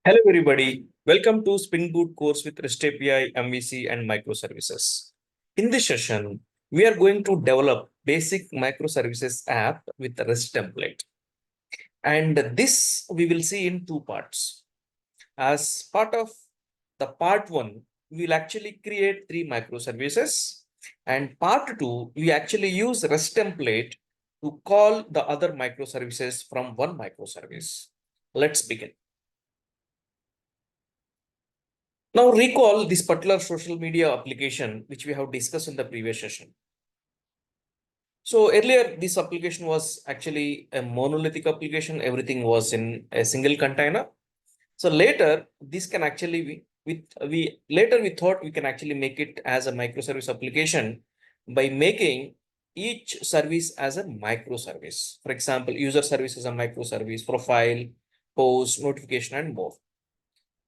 Hello, everybody. Welcome to Spring Boot course with REST API, MVC, and microservices. In this session, we are going to develop basic microservices app with REST template. And this we will see in two parts. As part of the part one, we will actually create 3 microservices. And part two, we actually use REST template to call the other microservices from one microservice. Let's begin. Now recall this particular social media application, which we have discussed in the previous session. So earlier, this application was actually a monolithic application. Everything was in a single container. So later, this can actually be we thought we can actually make it as a microservice application by making each service as a microservice. For example, user service is a microservice, profile, post, notification, and more.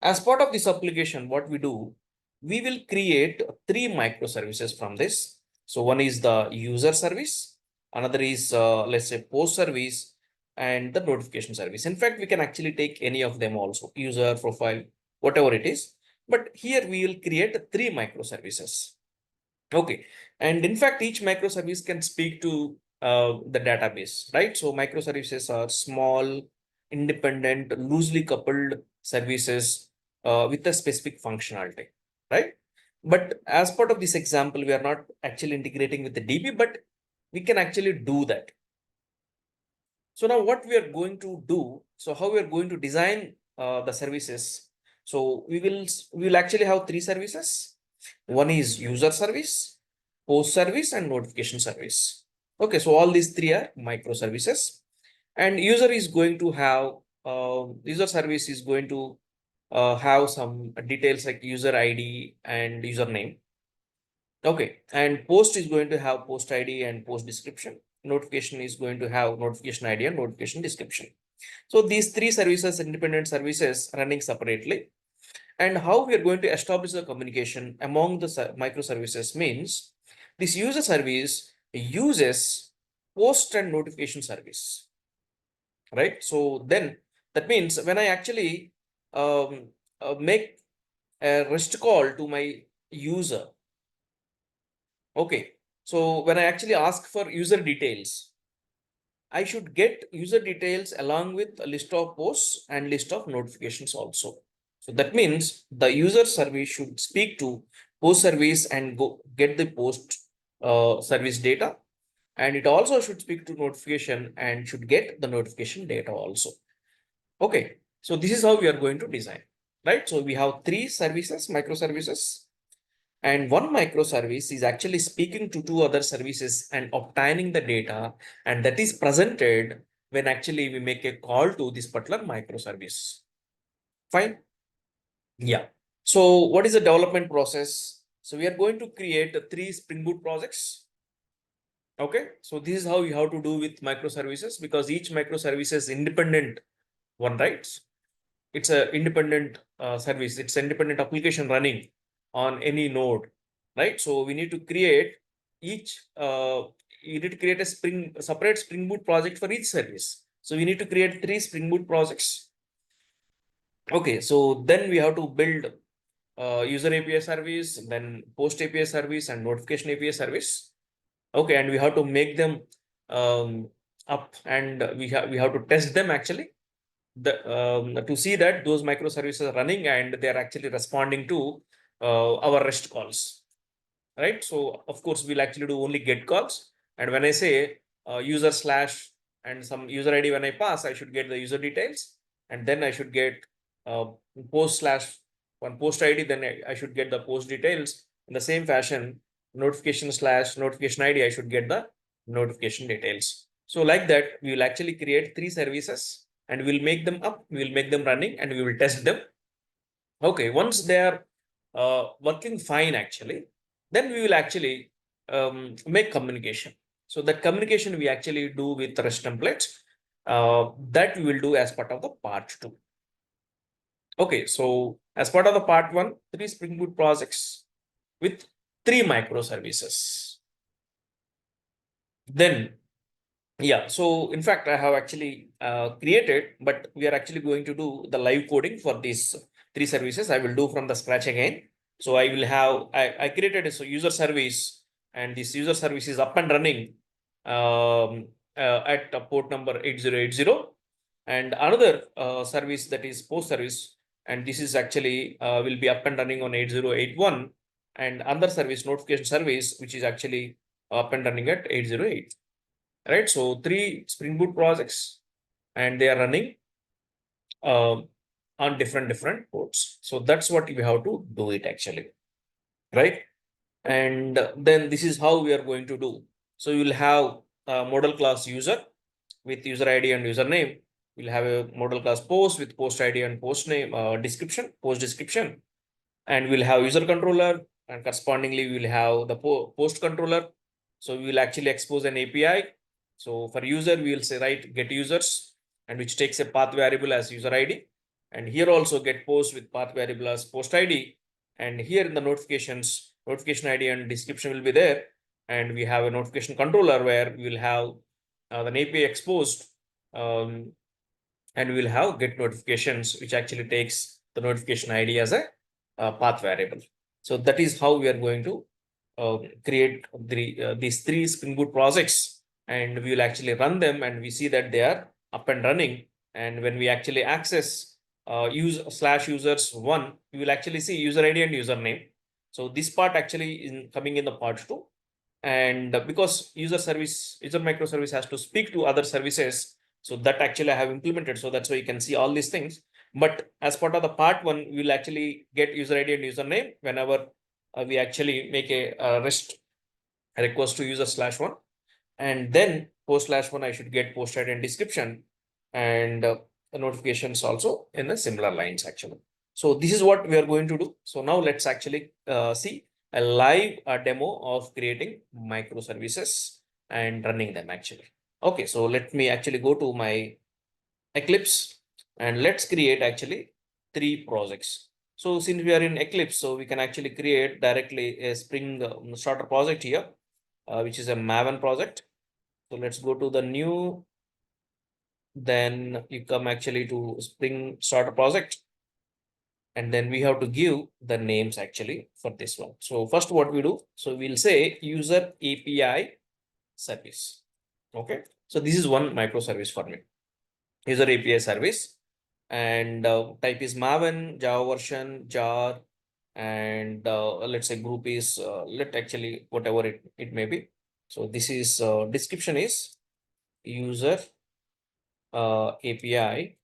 As part of this application, what we do, we will create 3 microservices from this. So one is the user service, another is let's say post service, and the notification service. In fact, we can actually take any of them also, user, profile, whatever it is. But here we will create 3 microservices. Okay. And in fact, each microservice can speak to the database, right? So microservices are small, independent, loosely coupled services with a specific functionality, right? But as part of this example, we are not actually integrating with the DB, but we can actually do that. So now what we are going to do, so how we are going to design the services. So we will actually have 3 services. One is user service, post service, and notification service. Okay, so all these 3 are microservices. And user is going to have, user service is going to have some details like user ID and username. Okay, and post is going to have post ID and post description. Notification is going to have notification ID and notification description. So these 3 services, independent services running separately. And how we are going to establish the communication among the microservices means this user service uses post and notification service, right? So then that means when I actually make a REST call to my user, okay, so when I actually ask for user details, I should get user details along with a list of posts and list of notifications also. So that means the user service should speak to post service and go get the post service data. And it also should speak to notification and should get the notification data also. Okay, so this is how we are going to design, right? So we have 3 services, microservices, and one microservice is actually speaking to 2 other services and obtaining the data, and that is presented when actually we make a call to this particular microservice. Fine. Yeah. So what is the development process? So we are going to create 3 Spring Boot projects. Okay. So this is how you have to do with microservices, because each microservice is independent one, right? It's an independent service. It's an independent application running on any node, right? So we need to create each, you need to create a separate Spring Boot project for each service. So we need to create 3 Spring Boot projects. Okay, so then we have to build user API service, then post API service, and notification API service. Okay, and we have to make them up, and we have to test them actually to see that those microservices are running and they are actually responding to our REST calls, right? So of course we'll actually do only GET calls, and when I say user slash and some user ID, when I pass, I should get the user details, and then I should get post slash one post ID, then I should get the post details. In the same fashion, notification slash notification ID, I should get the notification details. So like that, we will actually create 3 services and we'll make them up, we will make them running, and we will test them. Okay, once they are working fine actually, then we will actually make communication. So that communication we actually do with REST templates that we will do as part of the part 2. Okay, so as part of the part 1, 3 Spring Boot projects with 3 microservices. Then Yeah, so in fact, I have actually created, but we are actually going to do the live coding for these three services. I will do from the scratch again. So I will have, I created a user service, and this user service is up and running at port number 8080. And another service, that is post service, and this is actually will be up and running on 8081. And another service, notification service, which is actually up and running at 808. Right, so three Spring Boot projects, and they are running um, on different ports. So that's what we have to do it actually, right? And then this is how we are going to do. So you will have a model class user with user ID and username. We'll have a model class post with post ID and post name, post description, and we'll have user controller, and correspondingly we'll have the post controller. So we will actually expose an API. So for user, we will say, right, get users, and which takes a path variable as user ID. And here also get post with path variable as post ID. And here in the notifications, notification ID and description will be there. And we have a notification controller where we will have an API exposed, um, and we will have get notifications, which actually takes the notification ID as a path variable. So that is how we are going to create these three Spring Boot projects, and we will actually run them, and we see that they are up and running. And when we actually access use/users one, we will actually see user ID and username. So this part actually is coming in the part two. And because user microservice has to speak to other services, so that actually I have implemented. So that's why you can see all these things. But as part of the part one, we will actually get user ID and username whenever we actually make a REST request to user/one. And then post/one, I should get post ID and description, and the notifications also in the similar lines actually. So this is what we are going to do. So now let's actually see a live demo of creating microservices and running them actually. Okay, so let me actually go to my Eclipse, and let's create actually three projects. So since we are in Eclipse, so we can actually create directly a Spring Starter project here, which is a Maven project. So let's go to the new, then you come actually to Spring Starter project, and then we have to give the names actually for this one. So first what we do, so we'll say user API service. Okay, so this is one microservice for me, user API service, and type is Maven, Java version, jar, and let's say group is let actually whatever it may be. So this is description is user API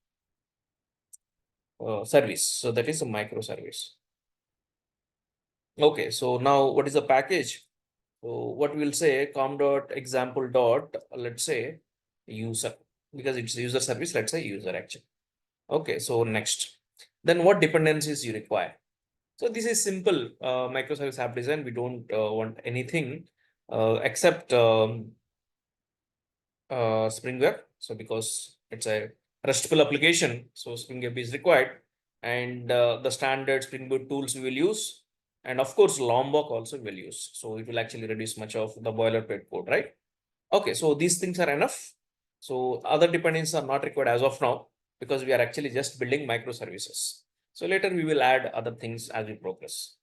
service. So that is a microservice. Okay, so now what is the package? So what we'll say com dot example dot, let's say user, because it's user service, let's say user actually. Okay, so next, then what dependencies you require? So this is simple microservice app design. We don't want anything except Spring Web. So because it's a RESTful application, so Spring Web is required, and the standard Spring Boot tools we will use, and of course Lombok also will use. So it will actually reduce much of the boilerplate code, right? Okay, so these things are enough. So other dependencies are not required as of now, because we are actually just building microservices. So later we will add other things as we progress.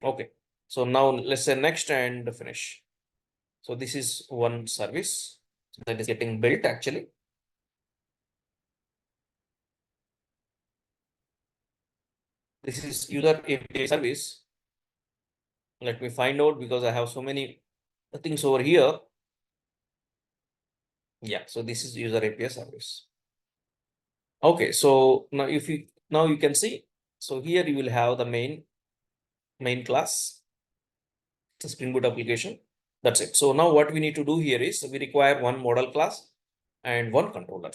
Okay, so now let's say next and finish. So this is one service that is getting built actually. This is user API service. Let me find out, because I have so many things over here. Yeah, so this is user API service. Okay, so now you can see. So here you will have the main class, the Spring Boot application. That's it. So now what we need to do here is we require one model class and one controller.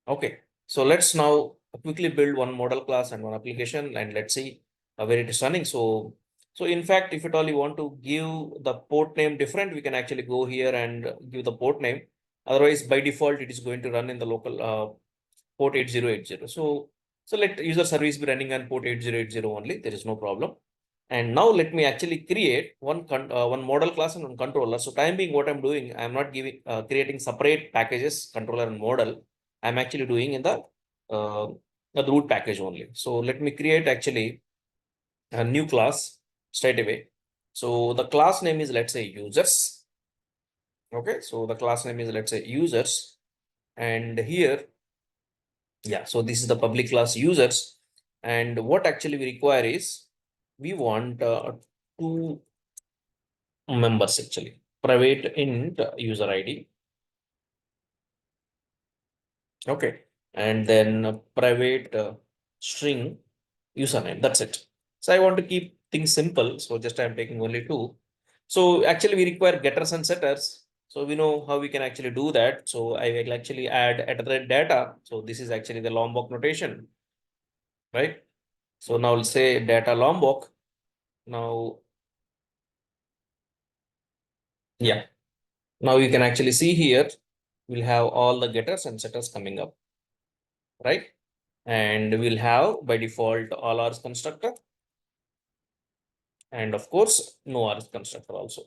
Okay, so let's now quickly build one model class and one application, and let's see where it is running. So in fact, if at all you want to give the port name different, we can actually go here and give the port name. Otherwise, by default, it is going to run in the local port 8080. So let user service be running on port 8080 only. There is no problem. And now let me actually create one model class and one controller. So time being, what I'm doing, I'm not creating separate packages, controller and model. I'm actually doing in uh, the root package only. So let me create actually a new class straight away. So the class name is, let's say, users. Okay, so the class name is, let's say, users. And here, yeah, so this is the public class users. And what actually we require is we want two members actually, private int user ID. Okay, and then private string username. That's it. So I want to keep things simple. So just I'm taking only two. So actually we require getters and setters. So we know how we can actually do that. So I will actually add at the data. So this is actually the Lombok notation, right? So now we'll say data Lombok. Now, yeah, now you can actually see here, we'll have all the getters and setters coming up, right? And we'll have by default all ours constructor. And of course, no ours constructor also.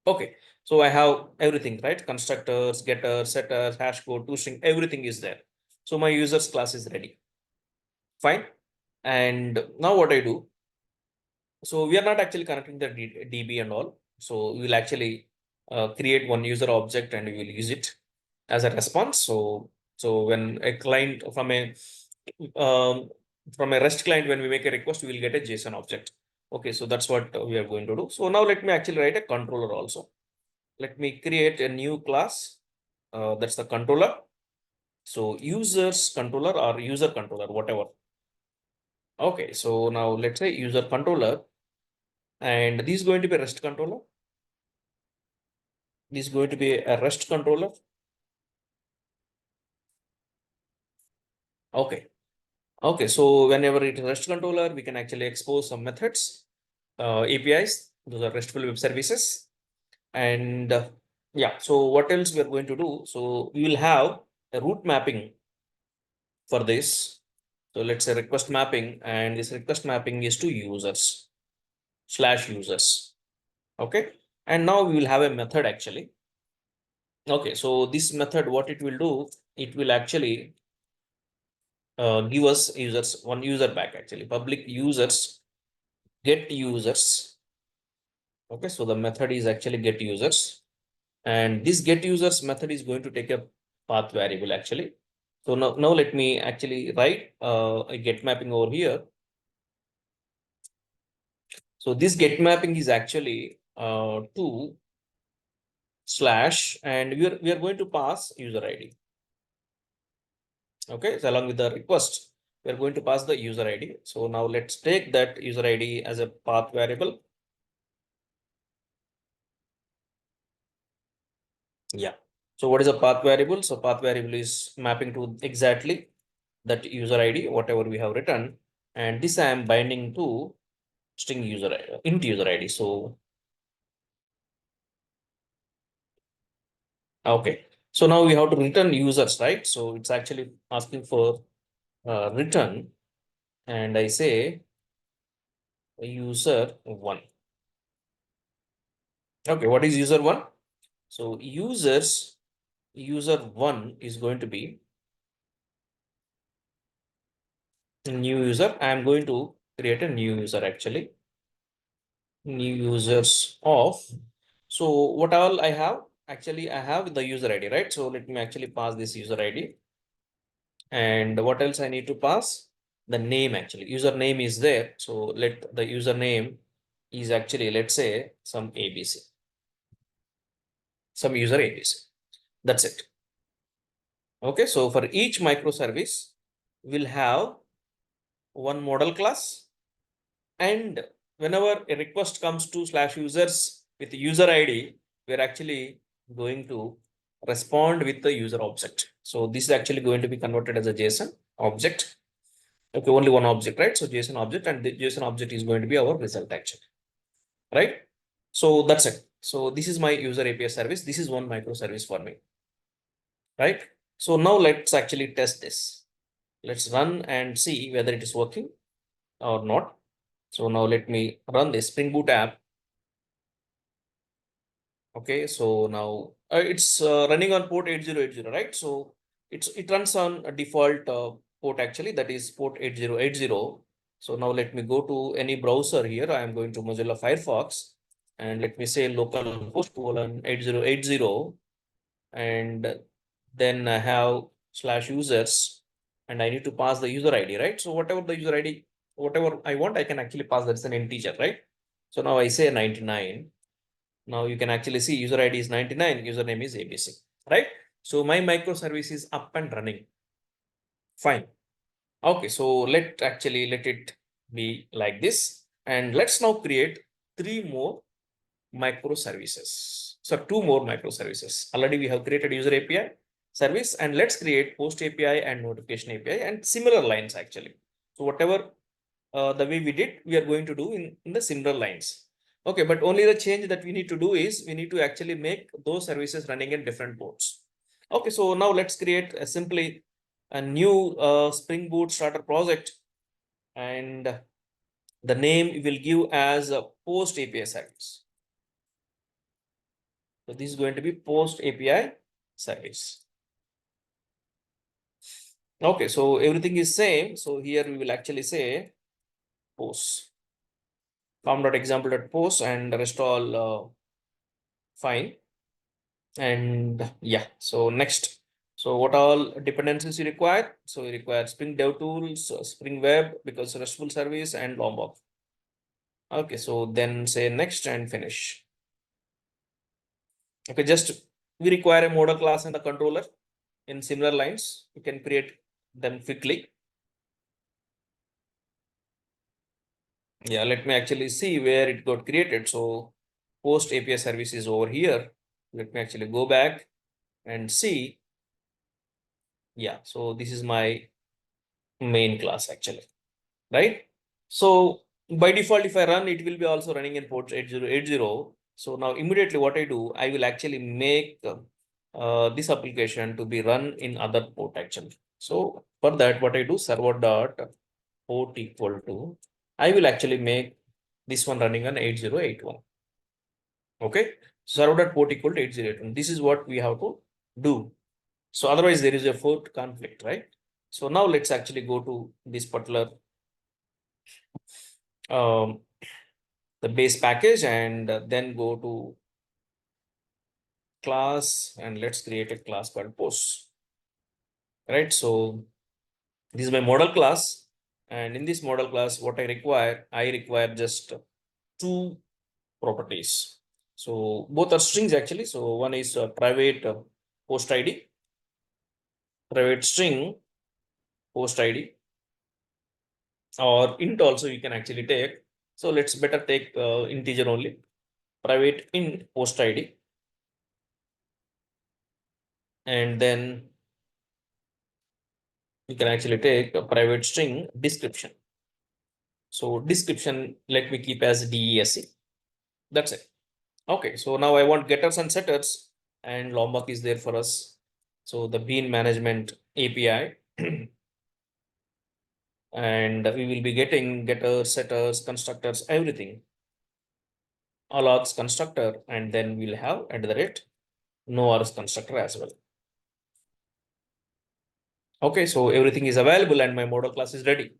Okay, so I have everything, right? Constructors, getters, setters, hash code, toString, everything is there. So my users class is ready. Fine. And now what I do, so we are not actually connecting the DB and all. So we will actually create one user object and we will use it as a response. So when a client um, from a REST client, when we make a request, we will get a JSON object. Okay, so that's what we are going to do. So now let me actually write a controller also. Let me create a new class. That's the controller. So users controller or user controller, whatever. Okay, so now let's say user controller, and this is going to be a REST controller. This is going to be a REST controller. Okay. Okay, so whenever it is REST controller, we can actually expose some methods, APIs, those are RESTful web services. And yeah, so what else we are going to do? So we will have a route mapping for this. So let's say request mapping, and this request mapping is to users slash users. Okay. And now we will have a method actually. Okay, so this method, what it will do, it will actually give us users, one user back actually, public users, get users. Okay, so the method is actually get users, and this get users method is going to take a path variable actually. So now let me actually write a get mapping over here. So this get mapping is actually to slash, and we are going to pass user ID. Okay, so along with the request, we are going to pass the user ID. So now let's take that user ID as a path variable. Yeah. So what is a path variable? So path variable is mapping to exactly that user ID, whatever we have written. And this I am binding to string user int user ID. So, okay. So now we have to return users, right? So it's actually asking for return. And I say user one. Okay, what is user one? So user one is going to be new user. I am going to create a new user actually. New users of. So what all I have? Actually, I have the user ID, right? So let me actually pass this user ID. And what else I need to pass? The name actually. User name is there. So let the username is actually, let's say, some ABC. Some user ABC. That's it. Okay, so for each microservice, we'll have one model class, and whenever a request comes to slash users with user ID, we're actually going to respond with the user object. So this is actually going to be converted as a JSON object. Okay, only one object, right? So JSON object, and the JSON object is going to be our result actually, right? So that's it. So this is my user API service. This is one microservice for me, right? So now let's actually test this. Let's run and see whether it is working. or not. So now let me run the Spring Boot app. Okay, so now it's running on port 8080, right? So it runs on a default port actually, that is port 8080. So now let me go to any browser here. I am going to Mozilla Firefox, and let me say localhost colon 8080, and then I have slash users, and I need to pass the user ID, right? So whatever the user ID, whatever I want, I can actually pass that as an integer, right? So now I say 99. Now you can actually see user ID is 99, username is ABC, right? So my microservice is up and running. Fine. Okay, so let it be like this. And let's now create 3 more microservices. So 2 more microservices. Already we have created user API service, and let's create post API and notification API and similar lines actually. So whatever the way we did, we are going to do in the similar lines. Okay, but only the change that we need to do is we need to actually make those services running in different ports. Okay, so now let's create simply a new Spring Boot starter project, and the name we will give as a post API service. So this is going to be post API service. Okay, so everything is same. So here we will actually say post form.example.post and rest all fine. And yeah, so next. So what all dependencies you require? So you require Spring Dev Tools, Spring Web, because RESTful service, and Lombok. Okay, so then say next and finish. Okay, just we require a model class and a controller in similar lines. You can create them quickly. Yeah, let me actually see where it got created. So post API service is over here. Let me actually go back and see. Yeah, so this is my main class actually, right? So by default, if I run, it will be also running in port 8080. So now immediately what I do, I will actually make this application to be run in other port actually. So for that, what I do, server dot port equal to, I will actually make this one running on 8081. Okay. Server dot port equal to 8081. This is what we have to do. So otherwise there is a port conflict, right? So now let's actually go to this particular um, the base package, and then go to class, and let's create a class called post, right? So this is my model class, and in this model class, what I require just 2 properties. So both are strings actually. So one is private post ID, private string post ID, or int also you can actually take. So let's better take integer only, private int post ID, and then you can actually take a private string description. So description, let me keep as DESC. That's it. Okay, so now I want getters and setters, and Lombok is there for us. So the bean management API, and we will be getting getters, setters, constructors, everything. Allogs constructor, and then we'll have at the rate no rs constructor as well. Okay, so everything is available and my model class is ready.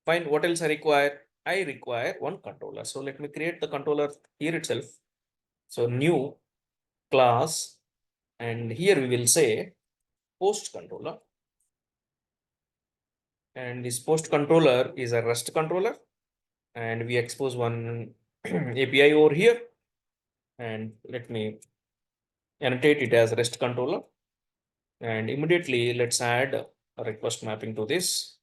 Fine, what else I require? I require one controller. So let me create the controller here itself. So new class, and here we will say post controller. And this post controller is a REST controller. And we expose one API over here. And let me annotate it as REST controller. And immediately let's add a request mapping to this.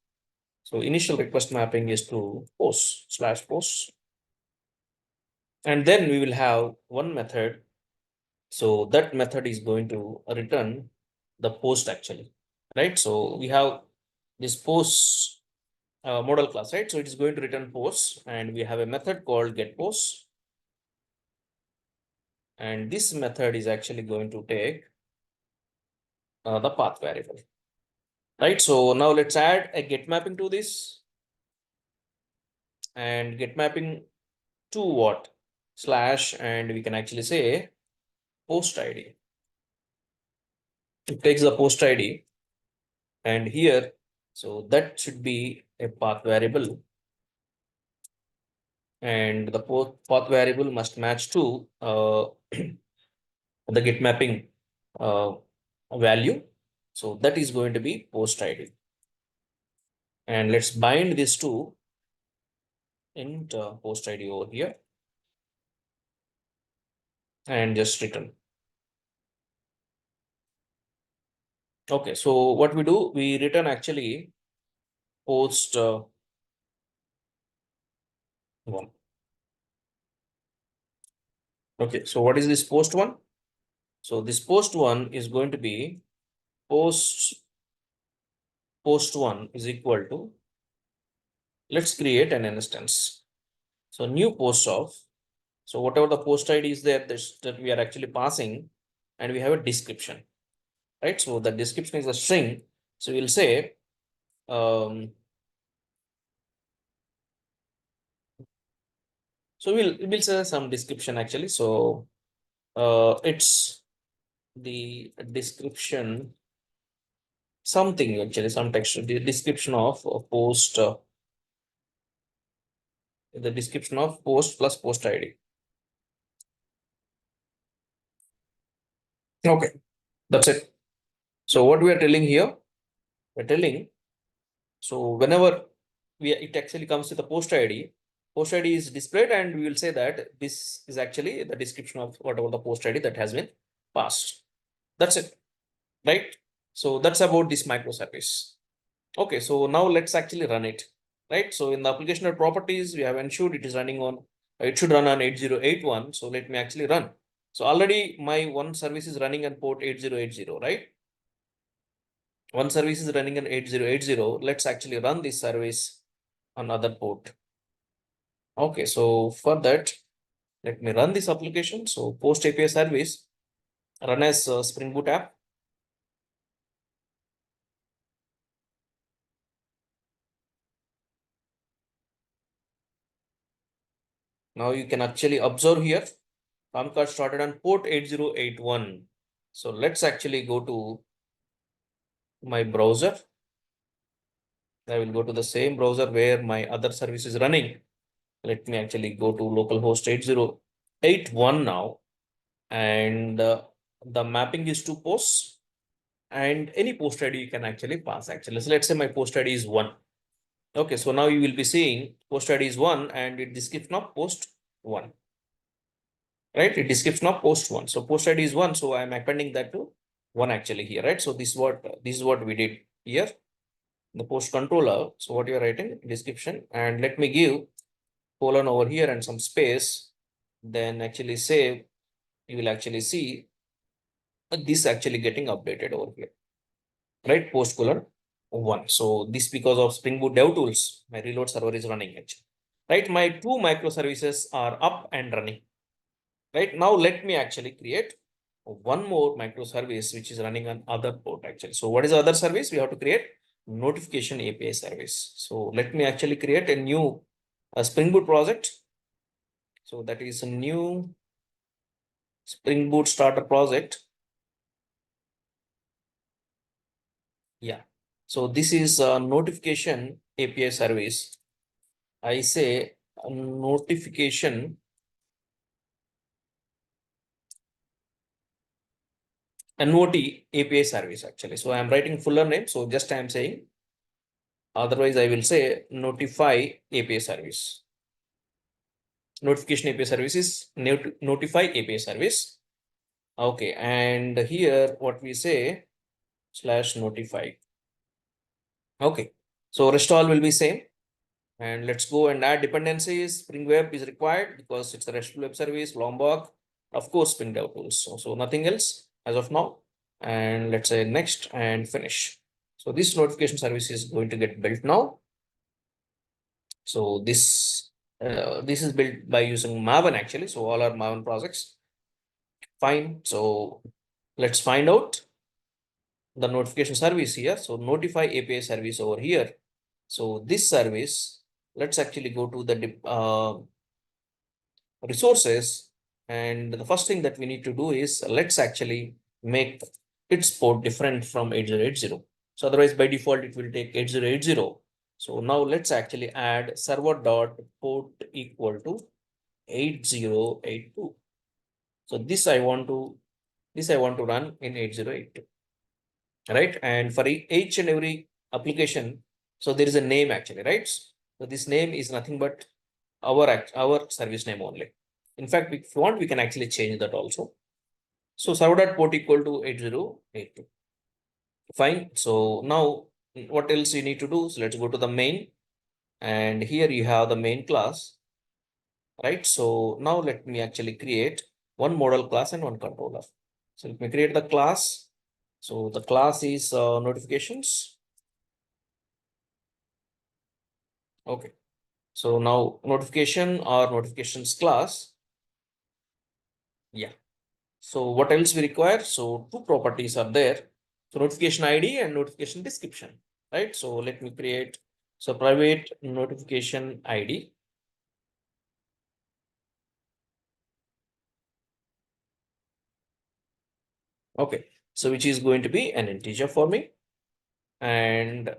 So initial request mapping is to post slash post. And then we will have one method. So that method is going to return the post actually, right? So we have this post model class, right? So it is going to return post, and we have a method called get post. And this method is actually going to take the path variable, right? So now let's add a get mapping to this. and get mapping to what? Slash, and we can actually say post ID. It takes the post ID, and here, so that should be a path variable, and the path variable must match to the get mapping value. So that is going to be post ID. And let's bind this to int post ID over here and just return. Okay, so what we do, we return actually post 1. Okay, so what is this post 1? So this post 1 is going to be post 1 is equal to, let's create an instance. So new post of, so whatever the post ID is there, that we are actually passing, and we have a description, right? So the description is a string. So we'll say, so we'll say some description actually. So it's the description, something actually, some text, the description of a post, the description of post plus post ID. Okay, that's it. So what we are telling here, we're telling, so whenever it actually comes with the post ID is displayed, and we will say that this is actually the description of whatever the post ID that has been passed. That's it, right? So that's about this microservice. Okay, so now let's actually run it, right? So in the application properties, we have ensured it is running on, it should run on 8081. So let me actually run. So already my one service is running on port 8080, right? One service is running on 8080. Let's actually run this service on other port. Okay, so for that, let me run this application. So post API service, run as Spring Boot app. Now you can actually observe here, Comcast started on port 8081. So let's actually go to my browser. I will go to the same browser where my other service is running. Let me actually go to localhost 8081 now. And the mapping is to posts, and any post ID you can actually pass actually. So let's say my post ID is 1. Okay, so now you will be seeing post ID is 1 and it description of post 1. Right? It description of post 1. So post ID is 1. So I'm appending that to 1 actually here, right? So this is what we did here. The post controller. So what you're writing, description, and let me give colon over here and some space, then actually save. You will actually see this actually getting updated over here, right? Post colon 1. So this because of Spring Boot Dev Tools, my reload server is running actually, right? My 2 microservices are up and running, right? Now let me actually create one more microservice which is running on other port actually. So what is the other service? We have to create notification API service. So let me actually create a new Spring Boot project. So that is a new Spring Boot starter project. Yeah. So this is a notification API service. I say a notification NOT API service actually. So I'm writing fuller name. So just I'm saying, otherwise I will say notify API service. Notification API service is notify API service. Okay. And here what we say slash notify. Okay. So rest all will be same. And let's go and add dependencies. Spring Web is required because it's a RESTful web service, Lombok, of course, Spring Dev Tools. So nothing else as of now. And let's say next and finish. So this notification service is going to get built now. So this is built by using Maven actually. So all are Maven projects. Fine. So let's find out the notification service here. So notify API service over here. So this service let's actually go to the resources. And the first thing that we need to do is let's actually make its port different from 8080. So otherwise by default it will take 8080. So now let's actually add server dot port equal to 8082. So this I want to run in 8082, right? And for each and every application, so there is a name actually, right? So this name is nothing but our service name only. In fact, if you want, we can actually change that also. So server.port equal to 8082. Fine. So now what else you need to do? So let's go to the main, and here you have the main class, right? So now let me actually create one model class and one controller. So let me create the class. So the class is notifications. Okay. So now notification or notifications class. Yeah. So what else we require? So two properties are there. So notification ID and notification description, right? So let me create, so private notification ID. Okay. So which is going to be an integer for me, and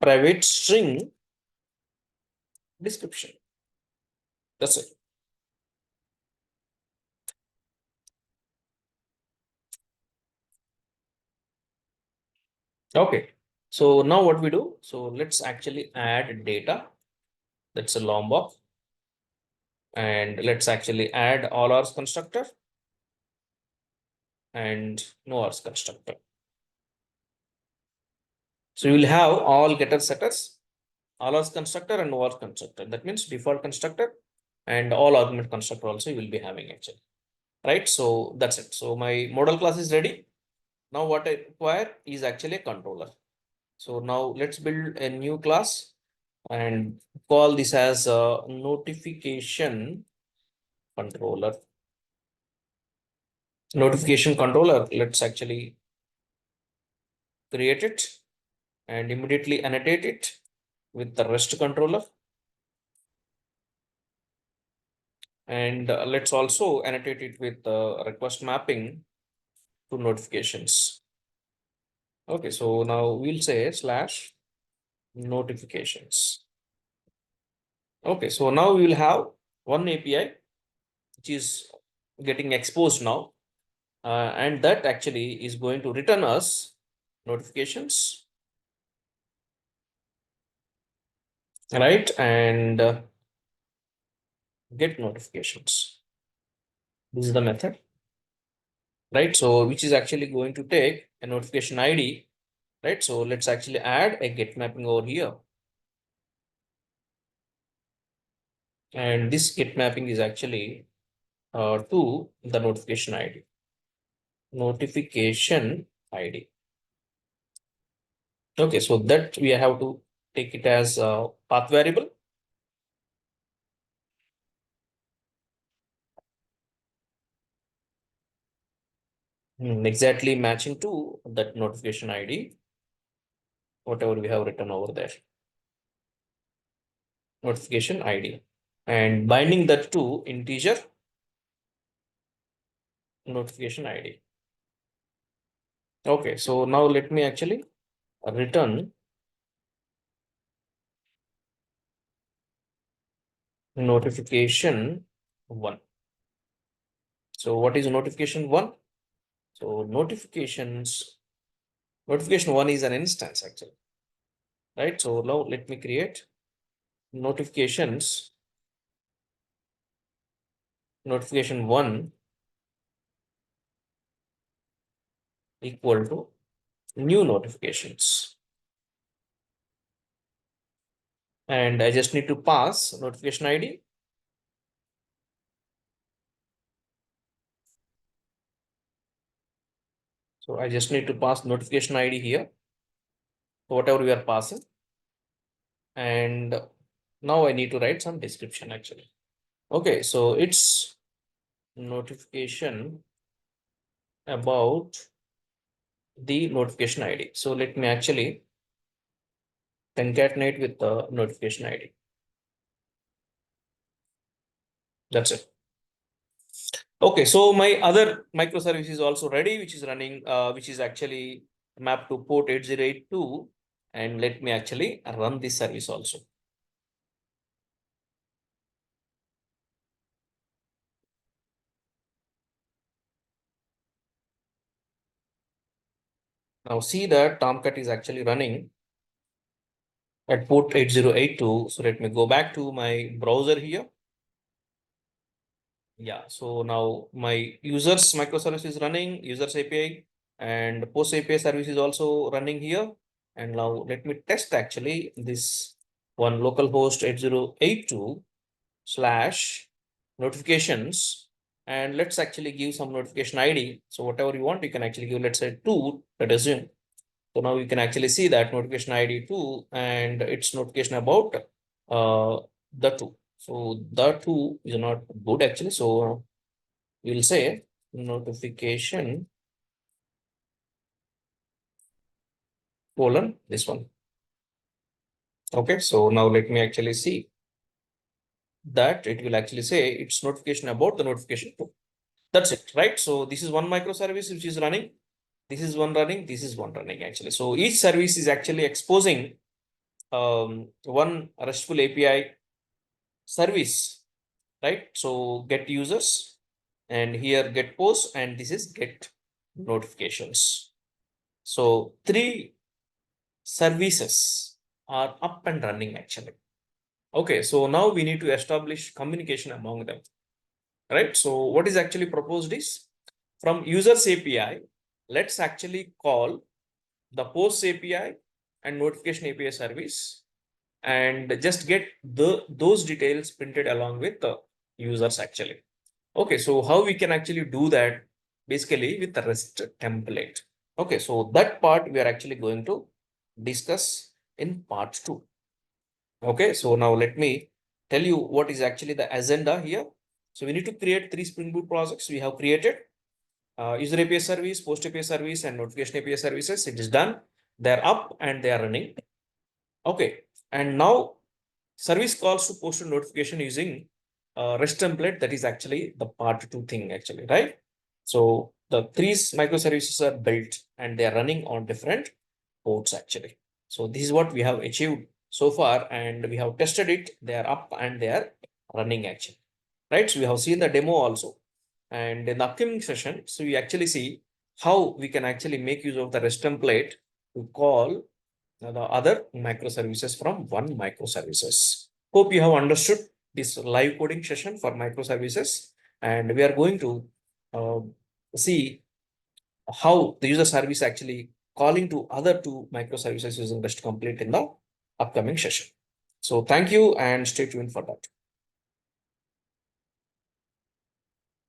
private string description. That's it. Okay. So now what we do? So let's actually add data. That's a Lombok. And let's actually add all ours constructor and no ours constructor. So you will have all getter setters, all ours constructor and no ours constructor. That means default constructor and all argument constructor also you will be having actually. Right. So that's it. So my model class is ready. Now what I require is actually a controller. So now let's build a new class and call this as a notification controller. Notification controller. Let's actually create it and immediately annotate it with the REST controller. And let's also annotate it with the request mapping to notifications. Okay, so now we'll say slash notifications. Okay, so now we will have one API which is getting exposed now, and that actually is going to return us notifications, right? And get notifications. This is the method, right? So which is actually going to take a notification ID, right? So let's actually add a get mapping over here. And this get mapping is actually to the notification ID. Notification ID. Okay, so that we have to take it as a path variable. Exactly matching to that notification ID, whatever we have written over there. Notification ID. And binding that to integer notification ID. Okay, so now let me actually return notification 1. So what is notification 1? So notification 1 is an instance actually, right? So now let me create notification 1 equal to new notifications. And I just need to pass notification ID. So I just need to pass notification ID here, whatever we are passing. And now I need to write some description actually. Okay, so it's notification about the notification ID. So let me actually concatenate with the notification ID. That's it. Okay, so my other microservice is also ready, which is running, which is actually mapped to port 8082. And let me actually run this service also. Now see that Tomcat is actually running at port 8082. So let me go back to my browser here. Yeah, so now my users microservice is running, users API and post API service is also running here. And now let me test actually this one localhost 8082 slash notifications. And let's actually give some notification ID. So whatever you want, you can actually give, let's say 2, let us assume. So now you can actually see that notification ID 2 and its notification about the 2. So the 2 is not good actually. So we'll say notification colon this one. Okay, so now let me actually see that it will actually say it's notification about the notification 2. That's it, right? So this is one microservice which is running. This is one running. This is one running actually. So each service is actually exposing one RESTful API service, right? So get users and here get posts and this is get notifications. So 3 services are up and running actually. Okay, so now we need to establish communication among them, right? So what is actually proposed is from users API, let's actually call the post API and notification API service and just get those details printed along with the users actually. Okay, so how we can actually do that basically with the REST template. Okay, so that part we are actually going to discuss in part 2. Okay, so now let me tell you what is actually the agenda here. So we need to create 3 Spring Boot projects. We have created user API service, post API service, and notification API services. It is done. They're up and they are running. Okay, and now service calls to post a notification using REST template. That is actually the part 2 thing actually, right? So the 3 microservices are built and they are running on different ports actually. So this is what we have achieved so far and we have tested it. They are up and they are running actually, right? So we have seen the demo also. And in the upcoming session, so we actually see how we can actually make use of the REST template to call the other microservices from one microservices. Hope you have understood this live coding session for microservices, and we are going to uh, see how the user service actually calling to other 2 microservices using REST complete in the upcoming session. So thank you and stay tuned for that.